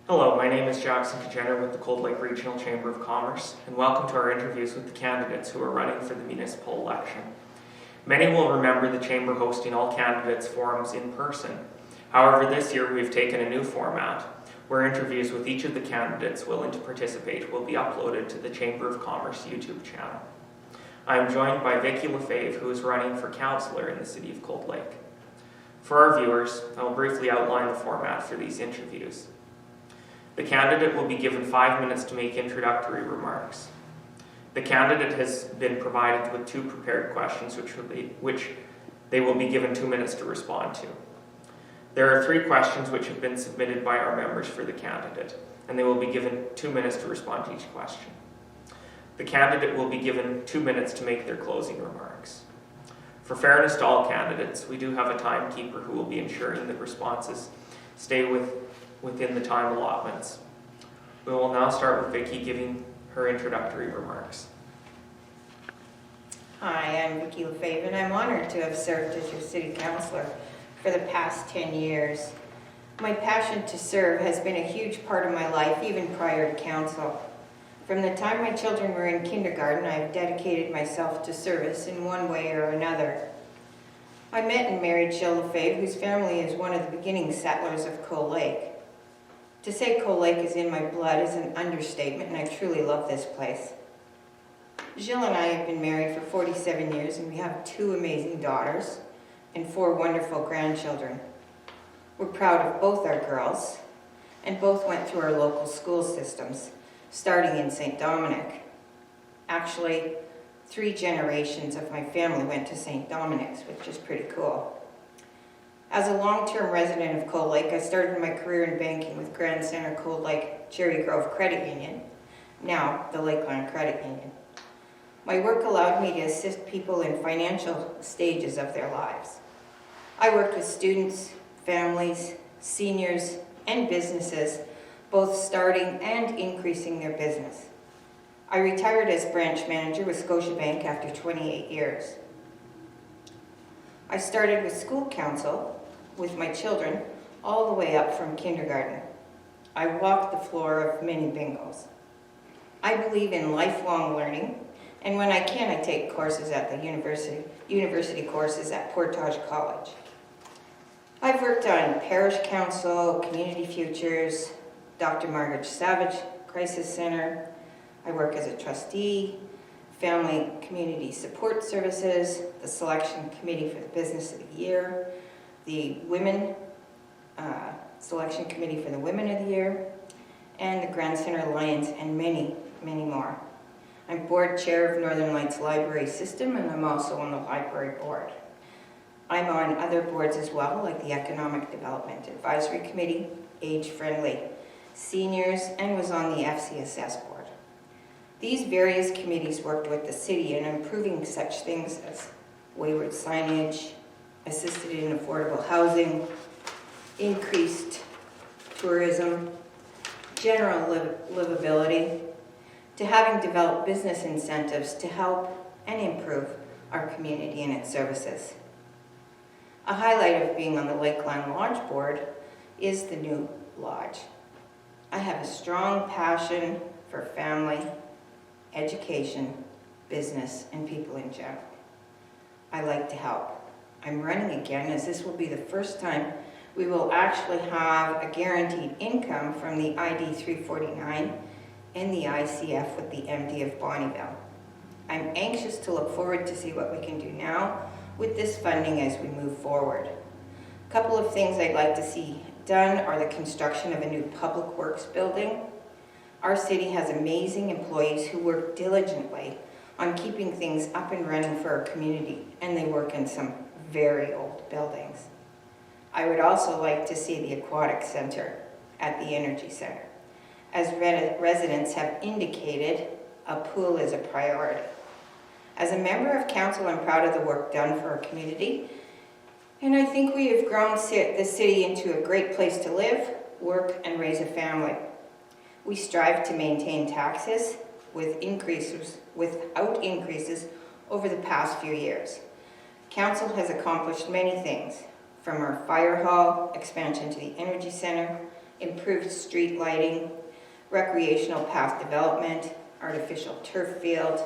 Hello, my name is Jackson Kajener with the Cold Lake Regional Chamber of Commerce, and welcome to our interviews with the candidates who are running for the municipal election. Many will remember the Chamber hosting all candidates' forums in person. However, this year we've taken a new format, where interviews with each of the candidates willing to participate will be uploaded to the Chamber of Commerce YouTube channel. I am joined by Vicky Lefebvre, who is running for Councilor in the City of Cold Lake. For our viewers, I will briefly outline the format for these interviews. The candidate will be given 5 minutes to make introductory remarks. The candidate has been provided with 2 prepared questions which they will be given 2 minutes to respond to. There are 3 questions which have been submitted by our members for the candidate, and they will be given 2 minutes to respond to each question. The candidate will be given 2 minutes to make their closing remarks. For fairness to all candidates, we do have a timekeeper who will be ensuring that responses stay within the time allotments. We will now start with Vicky giving her introductory remarks. Hi, I'm Vicky Lefebvre, and I'm honored to have served as your City Councilor for the past 10 years. My passion to serve has been a huge part of my life, even prior to Council. From the time my children were in kindergarten, I have dedicated myself to service in one way or another. I met and married Jill Lefebvre, whose family is one of the beginning settlers of Cold Lake. To say Cold Lake is in my blood is an understatement, and I truly love this place. Jill and I have been married for 47 years, and we have 2 amazing daughters and 4 wonderful grandchildren. We're proud of both our girls, and both went through our local school systems, starting in St. Dominic. Actually, 3 generations of my family went to St. Dominic's, which is pretty cool. As a long-term resident of Cold Lake, I started my career in banking with Grand Center Cold Lake Cherry Grove Credit Union, now the Lakeland Credit Union. My work allowed me to assist people in financial stages of their lives. I worked with students, families, seniors, and businesses, both starting and increasing their business. I retired as branch manager with Scotiabank after 28 years. I started with school council with my children all the way up from kindergarten. I walked the floor of many bingos. I believe in lifelong learning, and when I can, I take courses at the university courses at Portage College. I've worked on parish council, community futures, Dr. Margaret Savage Crisis Center. I work as a trustee, Family Community Support Services, the Selection Committee for the Business of the Year, the Women Selection Committee for the Women of the Year, and the Grand Center Alliance, and many, many more. I'm board chair of Northern Lights Library System, and I'm also on the library board. I'm on other boards as well, like the Economic Development Advisory Committee, Age Friendly Seniors, and was on the FCSS board. These various committees worked with the city in improving such things as wayward signage, assisted in affordable housing, increased tourism, general livability, to having developed business incentives to help and improve our community and its services. A highlight of being on the Lakeland Lodge Board is the new lodge. I have a strong passion for family, education, business, and people in general. I like to help. I'm running again, as this will be the first time we will actually have a guaranteed income from the ID 349 and the ICF with the MD of Bonnyville. I'm anxious to look forward to see what we can do now with this funding as we move forward. A couple of things I'd like to see done are the construction of a new public works building. Our city has amazing employees who work diligently on keeping things up and running for our community, and they work in some very old buildings. I would also like to see the aquatic center at the Energy Center. As residents have indicated, a pool is a priority. As a member of council, I'm proud of the work done for our community, and I think we have grown the city into a great place to live, work, and raise a family. We strive to maintain taxes without increases over the past few years. Council has accomplished many things, from our fire hall, expansion to the Energy Center, improved street lighting, recreational path development, artificial turf field,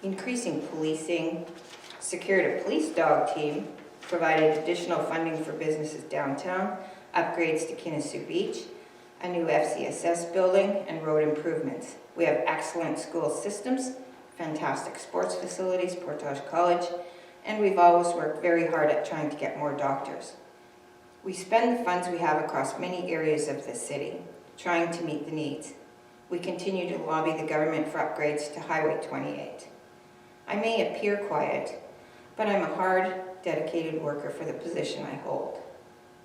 increasing policing, secured a police dog team, provided additional funding for businesses downtown, upgrades to Kinnasoo Beach, a new FCSS building, and road improvements. We have excellent school systems, fantastic sports facilities, Portage College, and we've always worked very hard at trying to get more doctors. We spend the funds we have across many areas of the city, trying to meet the needs. We continue to lobby the government for upgrades to Highway 28. I may appear quiet, but I'm a hard, dedicated worker for the position I hold.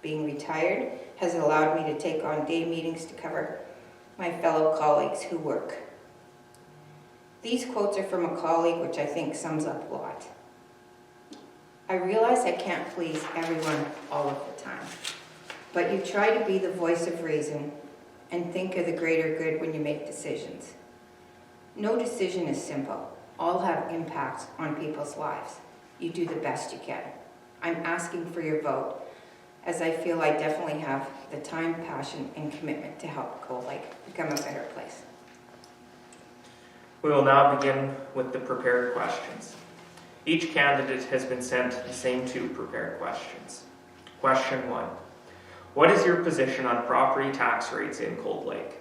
Being retired has allowed me to take on day meetings to cover my fellow colleagues who work. These quotes are from a colleague, which I think sums up a lot. I realize I can't please everyone all of the time, but you try to be the voice of reason and think of the greater good when you make decisions. No decision is simple. All have impacts on people's lives. You do the best you can. I'm asking for your vote, as I feel I definitely have the time, passion, and commitment to help Cold Lake become a better place. We will now begin with the prepared questions. Each candidate has been sent the same 2 prepared questions. Question 1. What is your position on property tax rates in Cold Lake?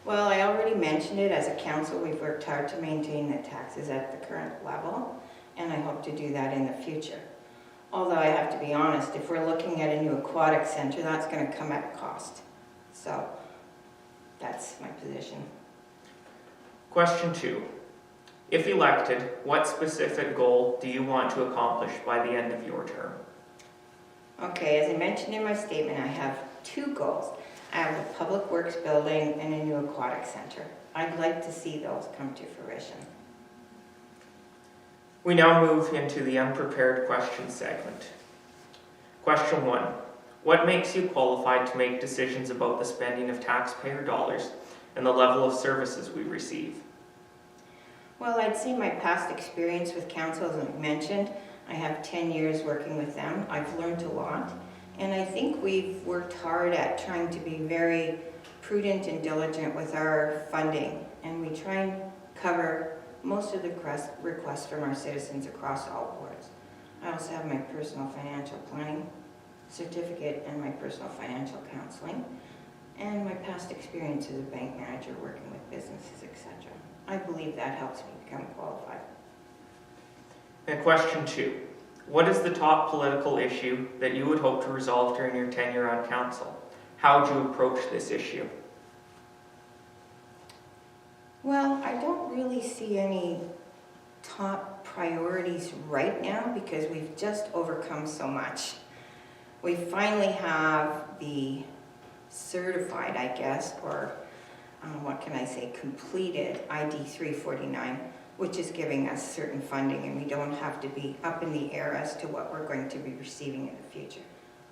Well, I already mentioned it. As a council, we've worked hard to maintain the taxes at the current level, and I hope to do that in the future. Although I have to be honest, if we're looking at a new aquatic center, that's going to come at a cost. So that's my position. Question 2. If elected, what specific goal do you want to accomplish by the end of your term? Okay, as I mentioned in my statement, I have 2 goals. I have a public works building and a new aquatic center. I'd like to see those come to fruition. We now move into the unprepared questions segment. Question 1. What makes you qualified to make decisions about the spending of taxpayer dollars and the level of services we receive? Well, I'd say my past experience with council, as I mentioned, I have 10 years working with them. I've learned a lot, and I think we've worked hard at trying to be very prudent and diligent with our funding, and we try and cover most of the requests from our citizens across all boards. I also have my personal financial planning certificate and my personal financial counseling, and my past experience as a bank manager working with businesses, etc. I believe that helps me become qualified. And question 2. What is the top political issue that you would hope to resolve during your tenure on council? How would you approach this issue? Well, I don't really see any top priorities right now because we've just overcome so much. We finally have the certified, I guess, or what can I say, completed ID 349, which is giving us certain funding, and we don't have to be up in the air as to what we're going to be receiving in the future.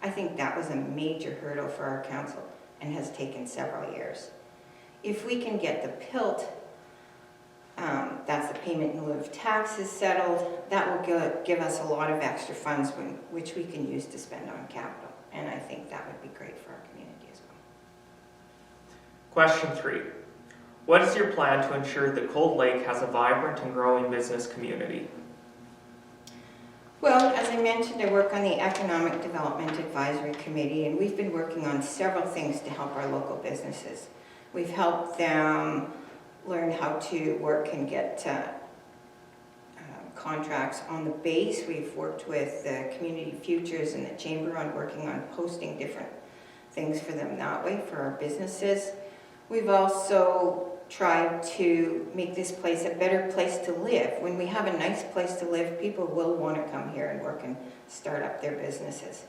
I think that was a major hurdle for our council and has taken several years. If we can get the PILT, that's the payment in lieu of taxes, settled, that will give us a lot of extra funds which we can use to spend on capital, and I think that would be great for our community as well. Question 3. What is your plan to ensure that Cold Lake has a vibrant and growing business community? Well, as I mentioned, I work on the Economic Development Advisory Committee, and we've been working on several things to help our local businesses. We've helped them learn how to work and get contracts on the base. We've worked with the Community Futures and the Chamber on working on posting different things for them that way for our businesses. We've also tried to make this place a better place to live. When we have a nice place to live, people will want to come here and work and start up their businesses.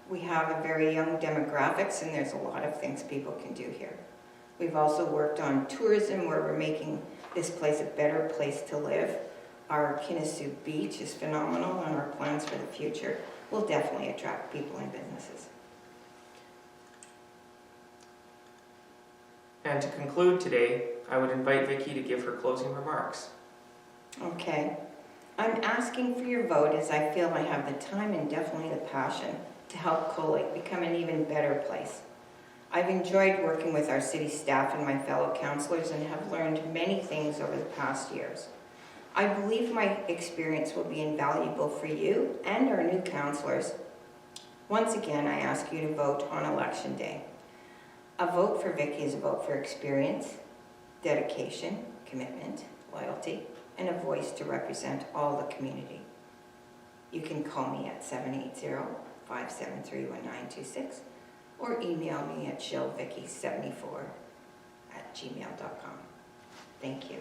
We have a very young demographics, and there's a lot of things people can do here. We've also worked on tourism, where we're making this place a better place to live. Our Kinnasoo Beach is phenomenal, and our plans for the future will definitely attract people and businesses. And to conclude today, I would invite Vicky to give her closing remarks. Okay. I'm asking for your vote as I feel I have the time and definitely the passion to help Cold Lake become an even better place. I've enjoyed working with our city staff and my fellow councillors and have learned many things over the past years. I believe my experience will be invaluable for you and our new councillors. Once again, I ask you to vote on election day. A vote for Vicky is a vote for experience, dedication, commitment, loyalty, and a voice to represent all the community. You can call me at 780-573-1926 or email me at shillvicky74@gmail.com. Thank you.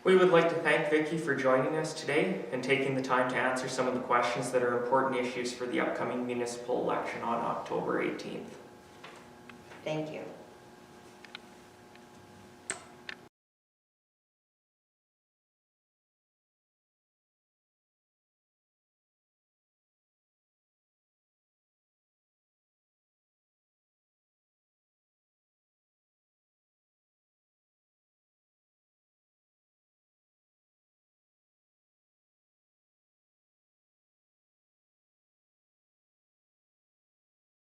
We would like to thank Vicky for joining us today and taking the time to answer some of the questions that are important issues for the upcoming municipal election on October 18th. Thank you.